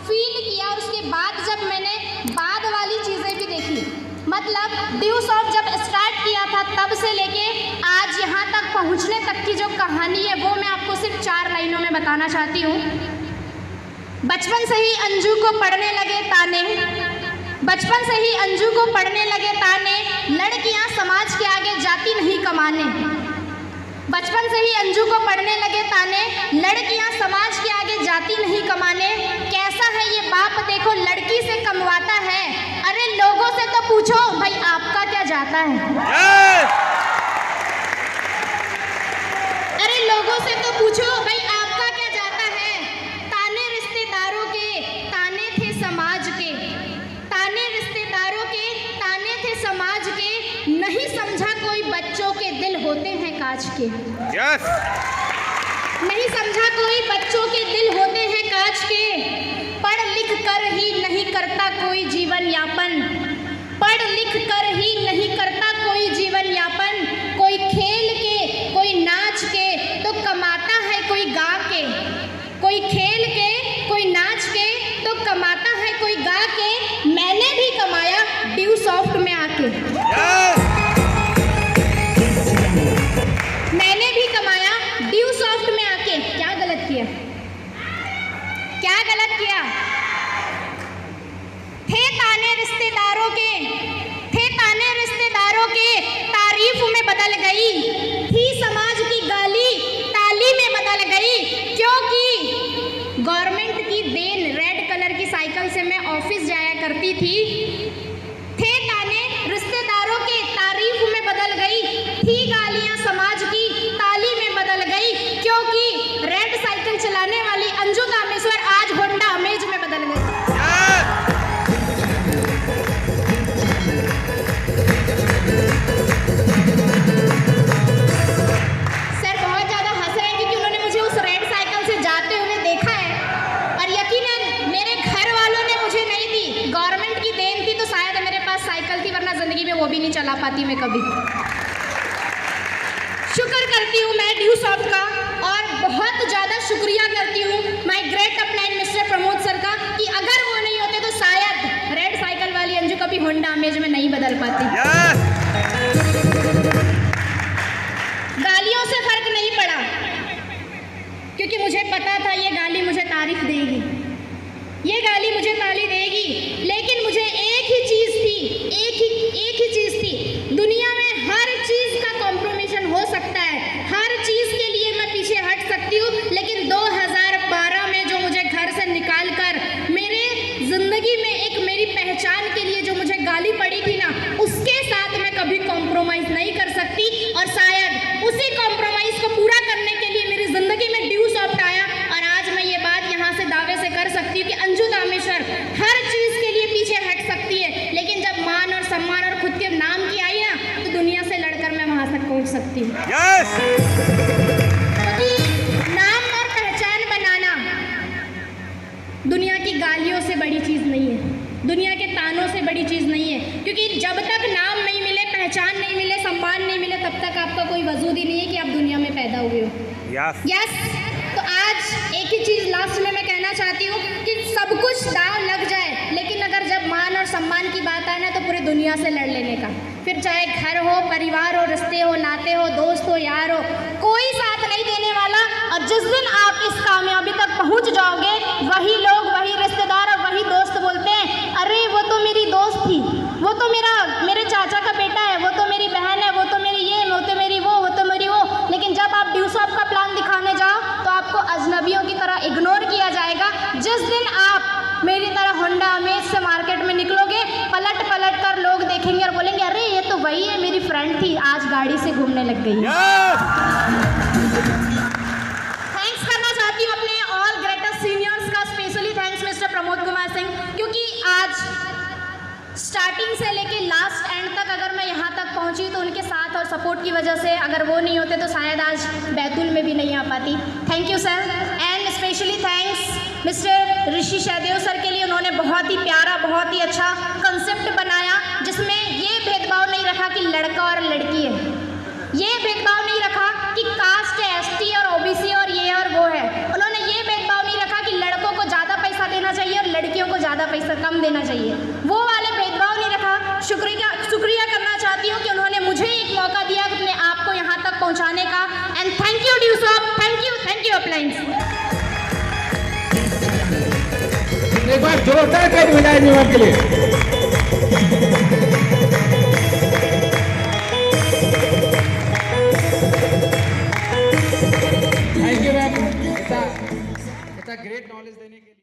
Feel किया, और उसके बाद जब मैंने बाद वाली चीज़ें भी देखी, मतलब ड्यूस ऑफ जब स्टार्ट किया था तब से लेके आज यहाँ तक पहुँचने तक की जो कहानी है वो मैं आपको सिर्फ 4 लाइनों में बताना चाहती हूँ। बचपन से ही अंजू को पढ़ने लगे ताने, बचपन से ही अंजू को पढ़ने लगे ताने, लड़कियाँ समाज के आगे जाती नहीं कमाने। बचपन से ही अंजू को पढ़ने लगे ताने, लड़कियां समाज के आगे जाती नहीं कमाने। कैसा है ये बाप देखो लड़की से कमवाता है, अरे लोगों से तो पूछो भाई आपका क्या जाता है। अरे लोगों से तो पूछो भाई आपका क्या जाता है। ताने रिश्तेदारों के, ताने थे समाज के, ताने रिश्तेदारों के, ताने थे समाज के, नहीं समझा कोई बच्चों के दिल होते हैं कांच के। yes. नहीं समझा कोई बच्चों के दिल होते हैं कांच के। पढ़ लिख कर ही नहीं करता कोई जीवन यापन, पढ़ लिख कर ही नहीं करता कोई जीवन यापन। कोई खेल के, कोई नाच के तो कमाता है कोई गा के, कोई खेल के, कोई नाच के तो कमाता है कोई गा के। मैंने भी कमाया ड्यू सॉफ्ट में आके। yes. मैंने भी कमाया ड्यू सॉफ्ट में आके। क्या गलत किया, क्या गलत किया। थे ताने रिश्तेदारों के, थे ताने रिश्तेदारों के, तारीफ में बदल गई। थी समाज की गाली, ताली में बदल गई। क्योंकि गवर्नमेंट की देन, रेड कलर की साइकिल से मैं ऑफिस जाया करती थी। थे ताने रिश्तेदारों के, तारीफ में बदल गई। थी गालियां समाज की, ताली में बदल गई। क्योंकि रेड साइकिल चलाने वाली अंजू कामेश्वर आज होंडा अमेज में बदल गई। सर बहुत ज्यादा हंस रहे हैं क्योंकि उन्होंने मुझे उस रेड साइकिल से जाते हुए देखा है, और यकीनन मेरे घर वालों ने मुझे नहीं दी। गवर्नमेंट की देन थी तो शायद मेरे पास साइकिल थी, वरना जिंदगी में वो भी नहीं चला पाती मैं कभी। शुक्र करती हूँ मैं ड्यू सॉफ्ट का, और बहुत ज़्यादा शुक्रिया करती हूँ my great upline mister Pramod sir का, कि अगर वो नहीं होते तो शायद रेड साइकिल वाली अंजू कभी होंडा अमेज में नहीं बदल पाती। yes. गालियों से फर्क नहीं पड़ा, क्योंकि मुझे पता था ये गाली मुझे तारीफ देगी, ये गाली मुझे ताली देगी। लेकिन मुझे एक ही चीज़ थी, एक ही चीज़ थी। दुनिया में हर चीज़ का कॉम्प्रोमिशन हो सकता है, हर चीज़ के लिए मैं पीछे हट सकती हूँ, लेकिन 2012 में जो मुझे घर से निकाल कर मेरे ज़िंदगी में एक मेरी पहचान के लिए जो मुझे गाली पड़ी थी ना, उसके साथ मैं कभी कॉम्प्रोमाइज़ नहीं कर सकती। और शायद उसी कॉम्प्रोमाइज़ को पूरा करने के लिए मेरी ज़िंदगी में ड्यू सॉफ्ट आया, और आज मैं ये बात यहाँ से दावे से कर सकती हूँ कि अंजू कामेश्वर हर चीज़ के लिए पीछे हट सकती है, लेकिन जब मान और सम्मान और खुद के नाम की आई ना, तो दुनिया से लड़कर मैं वहाँ तक पहुँच सकती हूँ। yes. नाम और पहचान बनाना दुनिया की गालियों से बड़ी चीज़ नहीं है, दुनिया के तानों से बड़ी चीज़ नहीं है। क्योंकि जब तक नाम नहीं मिले, पहचान नहीं मिले, सम्मान नहीं मिले, तब तक आपका कोई वजूद ही नहीं है कि आप दुनिया में पैदा हुए हो। yes. यस, तो आज एक ही चीज़ लास्ट में मैं कहना चाहती हूँ कि सब कुछ दाव लग जाए, लेकिन अगर जब मान और सम्मान की बात आए ना, तो पूरी दुनिया से लड़ लेने का। फिर चाहे घर हो, परिवार हो, रिश्ते हो, नाते हो, दोस्त हो, यार हो, कोई साथ नहीं देने वाला। और जिस दिन आप इस कामयाबी तक पहुँच जाओगे, वही लोग, वही रिश्तेदार और वही दोस्त बोलते हैं, अरे वो तो मेरी दोस्त थी, वो तो मेरे चाचा का बेटा है, वो तो मेरी बहन है, वो तो मेरी ये, वो तो मेरी वो तो मेरी वो। लेकिन जब आप ड्यू सॉफ्ट का प्लान दिखाने जाओ तो आपको अजनबियों की तरह इग्नोर किया जाएगा। जिस दिन आप मेरी तरह होंडा अमेज से मार्केट में निकलोगे, पलट पलट कर लोग देखेंगे और बोलेंगे, अरे ये तो वही है, मेरी फ्रेंड थी, आज गाड़ी से घूमने लग गई है। थैंक्स करना चाहती हूँ अपने ऑल ग्रेटेस्ट सीनियर्स का, specially thanks mister Pramod Kumar Singh, क्योंकि आज स्टार्टिंग से लेके लास्ट एंड तक अगर मैं यहाँ तक पहुँची तो उनके साथ और सपोर्ट की वजह से। अगर वो नहीं होते तो शायद आज बैतूल में भी नहीं आ पाती। Thank you sir, and specially thanks mister Rishi Sahdev sir के लिए। उन्होंने बहुत ही प्यारा, बहुत ही अच्छा कंसेप्ट बनाया, जिसमें ये भेदभाव नहीं रखा कि लड़का और लड़की है, ये भेदभाव नहीं रखा कि कास्ट है, एसटी और ओबीसी और ये और वो है। उन्होंने ये भेदभाव नहीं रखा कि लड़कों को ज़्यादा पैसा देना चाहिए और आधा पैसा कम देना चाहिए, वो वाले भेदभाव नहीं रखा। शुक्रिया करना चाहती हूँ कि उन्होंने मुझे एक मौका दिया अपने आप को यहाँ तक पहुँचाने का। एंड थैंक यू ड्यूसॉप, थैंक यू अपलाइंस। एक बार जोरदार ताली बजाएं मैम के लिए। थैंक यू मैम, इतना ग्रेट नॉलेज देने के लिए।